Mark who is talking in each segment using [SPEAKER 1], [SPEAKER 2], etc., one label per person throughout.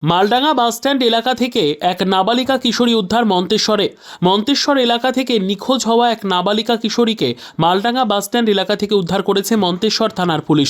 [SPEAKER 1] Maldanga bus stand এলাকা থেকে এক নাবালিকা কিশোরী উদ্ধার মন্তেশ্বর এলাকা থেকে নিখোঁজ হওয়া এক নাবালিকা কিশোরীকে মালডাঙ্গা বাসস্ট্যান্ড এলাকা থেকে উদ্ধার করেছে মন্তেশ্বর থানার পুলিশ।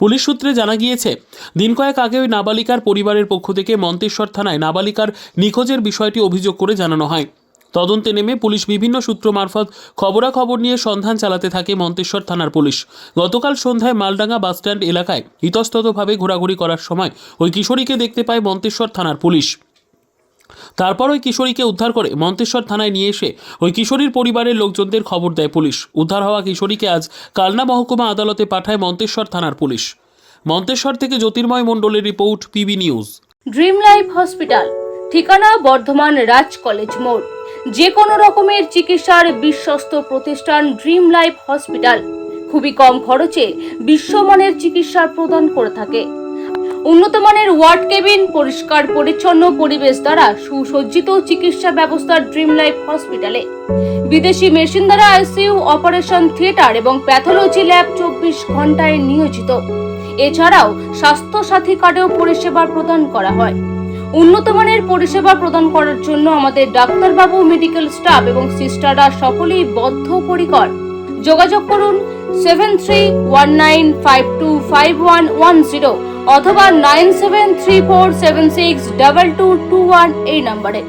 [SPEAKER 1] পুলিশ সূত্রে জানা গিয়েছে, দিন কয়েক আগে ওই নাবালিকার পরিবারের পক্ষ থেকে মন্তেশ্বর থানায় নাবালিকার নিখোঁজের বিষয়টি অভিযোগ করে জানানো হয়। তদন্তে নেমে পুলিশ বিভিন্ন সূত্র মারফত খবরাখবর নিয়ে সন্ধান চালাতে থাকে মন্তেশ্বর থানার পুলিশ। গতকাল সন্ধ্যায় মালডাঙ্গা বাসস্ট্যান্ড এলাকায় ইতস্ততভাবে ঘোরাঘুরি করার সময় ওই কিশোরীকে দেখতে পায় মন্তেশ্বর থানার পুলিশ। তারপর ওই কিশোরীকে উদ্ধার করে মন্তেশ্বর থানায় নিয়ে এসে ওই কিশোরীর পরিবারের লোকজনদের খবর দেয় পুলিশ। উদ্ধার হওয়া কিশোরীকে আজ কালনা মহকুমা আদালতে পাঠায় মন্তেশ্বর থানার পুলিশ। মন্তেশ্বর থেকে জ্যোতির্ময় মণ্ডলের report, PB news.
[SPEAKER 2] Dream life hospital, ঠিকানা বর্ধমান রাজ কলেজ মোড়। যে কোনো রকমের চিকিৎসার বিশ্বস্ত প্রতিষ্ঠান ড্রিম লাইফ হসপিটাল খুবই কম খরচে বিশ্বমানের চিকিৎসা প্রদান করে থাকে। উন্নত মানের ওয়ার্ড কেবিন, পরিষ্কার পরিচ্ছন্ন পরিবেশ দ্বারা সুসজ্জিত চিকিৎসা ব্যবস্থা ড্রিম লাইফ হসপিটালে। বিদেশি মেশিন দ্বারা আইসিইউ, অপারেশন থিয়েটার এবং প্যাথোলজি ল্যাব 24 ঘন্টায় নিয়োজিত। এছাড়াও স্বাস্থ্য সাথী কার্ডেও পরিষেবা প্রদান করা হয়। উন্নত মানের পরিষেবা প্রদান করার জন্য আমাদের ডাক্তারবাবু, মেডিকেল স্টাফ এবং সিস্টাররা সকলেই বদ্ধপরিকর। যোগাযোগ করুন 7319525110 অথবা 9734762221 এই নম্বরে।